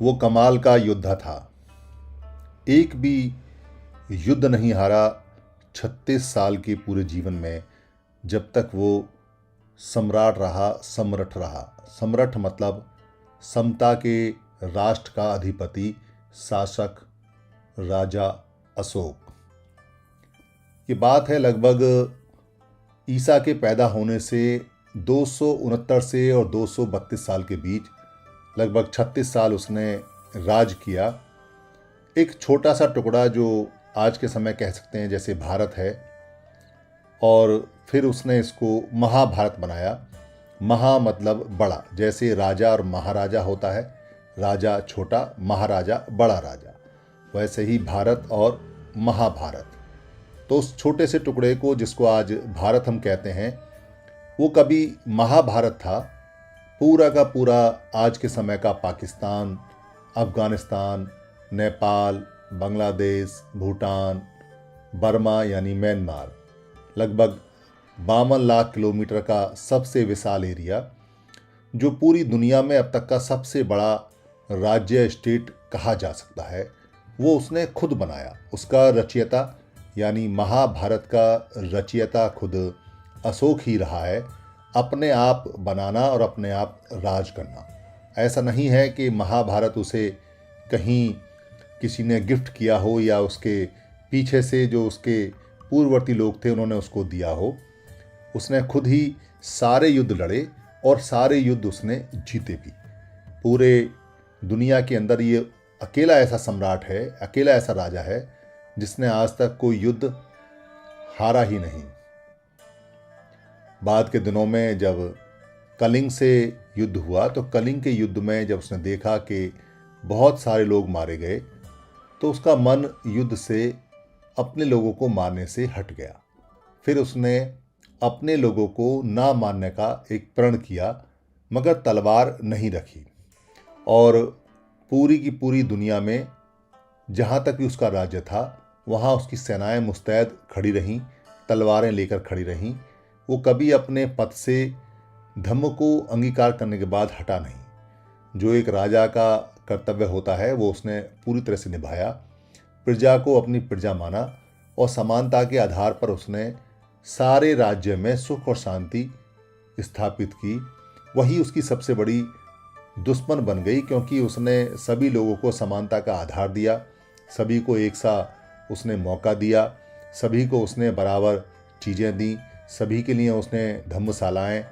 वो कमाल का योद्धा था। एक भी युद्ध नहीं हारा 36 साल के पूरे जीवन में, जब तक वो सम्राट रहा, सम्राट रहा। सम्राट मतलब समता के राष्ट्र का अधिपति, शासक, राजा अशोक। ये बात है लगभग ईसा के पैदा होने से 269 से और 232 साल के बीच, लगभग 36 साल उसने राज किया। एक छोटा सा टुकड़ा जो आज के समय कह सकते हैं जैसे भारत है, और फिर उसने इसको महाभारत बनाया। महा मतलब बड़ा, जैसे राजा और महाराजा होता है, राजा छोटा, महाराजा बड़ा राजा, वैसे ही भारत और महाभारत। तो उस छोटे से टुकड़े को जिसको आज भारत हम कहते हैं, वो कभी महाभारत था। पूरा का पूरा आज के समय का पाकिस्तान, अफगानिस्तान, नेपाल, बांग्लादेश, भूटान, बर्मा यानी म्यांमार, लगभग 52 लाख किलोमीटर का सबसे विशाल एरिया, जो पूरी दुनिया में अब तक का सबसे बड़ा राज्य स्टेट कहा जा सकता है, वो उसने खुद बनाया। उसका रचयिता यानी महाभारत का रचयिता खुद अशोक ही रहा है। अपने आप बनाना और अपने आप राज करना। ऐसा नहीं है कि महाभारत उसे कहीं किसी ने गिफ्ट किया हो या उसके पीछे से जो उसके पूर्ववर्ती लोग थे उन्होंने उसको दिया हो। उसने खुद ही सारे युद्ध लड़े और सारे युद्ध उसने जीते भी। पूरे दुनिया के अंदर ये अकेला ऐसा सम्राट है, अकेला ऐसा राजा है जिसने आज तक कोई युद्ध हारा ही नहीं। बाद के दिनों में जब कलिंग से युद्ध हुआ, तो कलिंग के युद्ध में जब उसने देखा कि बहुत सारे लोग मारे गए, तो उसका मन युद्ध से अपने लोगों को मारने से हट गया। फिर उसने अपने लोगों को ना मारने का एक प्रण किया, मगर तलवार नहीं रखी। और पूरी की पूरी दुनिया में जहाँ तक भी उसका राज्य था, वहाँ उसकी सेनाएं मुस्तैद खड़ी रहीं, तलवारें लेकर खड़ी रहीं। वो कभी अपने पद से धम्म को अंगीकार करने के बाद हटा नहीं। जो एक राजा का कर्तव्य होता है वो उसने पूरी तरह से निभाया। प्रजा को अपनी प्रजा माना और समानता के आधार पर उसने सारे राज्य में सुख और शांति स्थापित की। वही उसकी सबसे बड़ी दुश्मन बन गई, क्योंकि उसने सभी लोगों को समानता का आधार दिया, सभी को एक सा उसने मौका दिया, सभी को उसने बराबर चीज़ें दी, सभी के लिए उसने धर्मशालाएँ,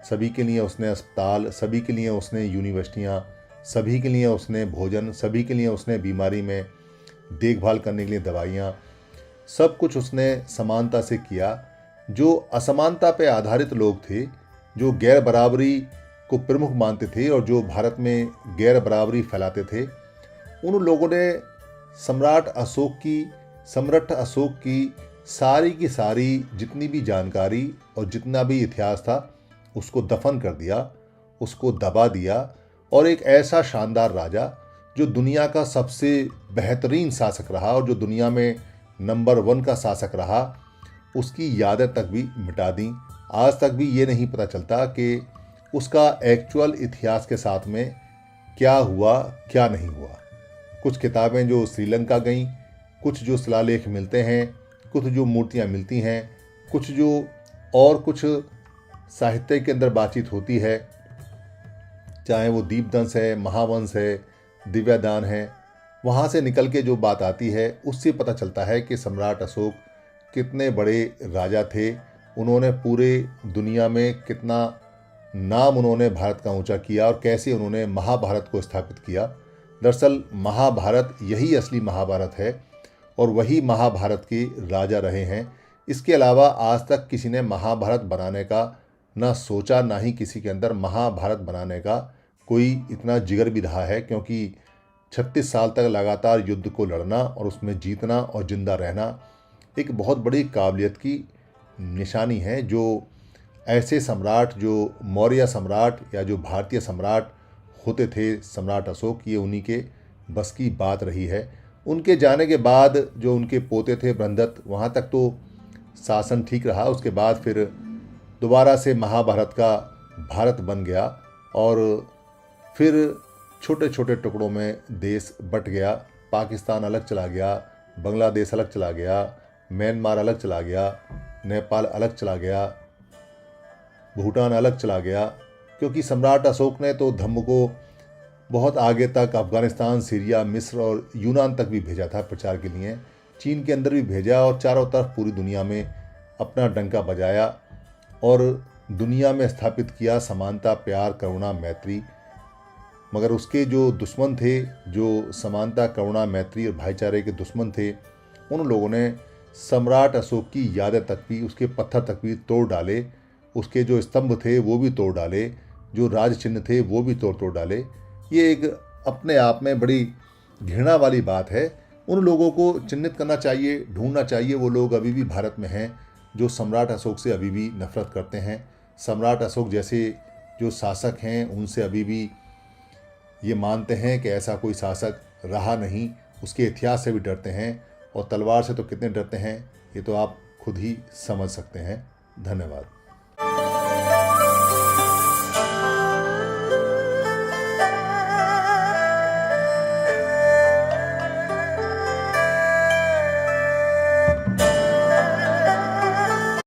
सभी के लिए उसने अस्पताल, सभी के लिए उसने यूनिवर्सिटियाँ, सभी के लिए उसने भोजन, सभी के लिए उसने बीमारी में देखभाल करने के लिए दवाइयाँ, सब कुछ उसने समानता से किया। जो असमानता पर आधारित लोग थे, जो गैर बराबरी को प्रमुख मानते थे और जो भारत में गैर बराबरी फैलाते थे, उन लोगों ने सम्राट अशोक की सारी की सारी जितनी भी जानकारी और जितना भी इतिहास था उसको दफन कर दिया, उसको दबा दिया। और एक ऐसा शानदार राजा जो दुनिया का सबसे बेहतरीन शासक रहा और जो दुनिया में नंबर 1 का शासक रहा, उसकी यादें तक भी मिटा दी। आज तक भी ये नहीं पता चलता कि उसका एक्चुअल इतिहास के साथ में क्या हुआ, क्या नहीं हुआ। कुछ किताबें जो श्रीलंका गईं, कुछ जो शिलालेख मिलते हैं, कुछ जो मूर्तियां मिलती हैं, कुछ जो और कुछ साहित्य के अंदर बातचीत होती है, चाहे वो दीपदंश है, महावंश है, दिव्यदान है, वहाँ से निकल के जो बात आती है उससे पता चलता है कि सम्राट अशोक कितने बड़े राजा थे। उन्होंने पूरे दुनिया में कितना नाम उन्होंने भारत का ऊंचा किया और कैसे उन्होंने महाभारत को स्थापित किया। दरअसल महाभारत यही असली महाभारत है और वही महाभारत के राजा रहे हैं। इसके अलावा आज तक किसी ने महाभारत बनाने का ना सोचा, ना ही किसी के अंदर महाभारत बनाने का कोई इतना जिगर भी रहा है, क्योंकि 36 साल तक लगातार युद्ध को लड़ना और उसमें जीतना और जिंदा रहना एक बहुत बड़ी काबिलियत की निशानी है। जो ऐसे सम्राट, जो मौर्य सम्राट या जो भारतीय सम्राट होते थे, सम्राट अशोक, ये उन्हीं के बस की बात रही है। उनके जाने के बाद जो उनके पोते थे बृहद्रथ, वहाँ तक तो शासन ठीक रहा। उसके बाद फिर दोबारा से महाभारत का भारत बन गया और फिर छोटे छोटे टुकड़ों में देश बट गया। पाकिस्तान अलग चला गया, बांग्लादेश अलग चला गया, म्यांमार अलग चला गया, नेपाल अलग चला गया, भूटान अलग चला गया, क्योंकि सम्राट अशोक ने तो धम्म को बहुत आगे तक अफ़गानिस्तान, सीरिया, मिस्र और यूनान तक भी भेजा था प्रचार के लिए। चीन के अंदर भी भेजा और चारों तरफ पूरी दुनिया में अपना डंका बजाया और दुनिया में स्थापित किया समानता, प्यार, करुणा, मैत्री। मगर उसके जो दुश्मन थे, जो समानता, करुणा, मैत्री और भाईचारे के दुश्मन थे, उन लोगों ने सम्राट अशोक की यादें तक भी, उसके पत्थर तक भी तोड़ डाले, उसके जो स्तंभ थे वो भी तोड़ डाले, जो राज चिन्ह थे वो भी तोड़ डाले। ये एक अपने आप में बड़ी घृणा वाली बात है। उन लोगों को चिन्हित करना चाहिए, ढूंढना चाहिए। वो लोग अभी भी भारत में हैं जो सम्राट अशोक से अभी भी नफरत करते हैं। सम्राट अशोक जैसे जो शासक हैं उनसे अभी भी ये मानते हैं कि ऐसा कोई शासक रहा नहीं, उसके इतिहास से भी डरते हैं, और तलवार से तो कितने डरते हैं ये तो आप खुद ही समझ सकते हैं। धन्यवाद।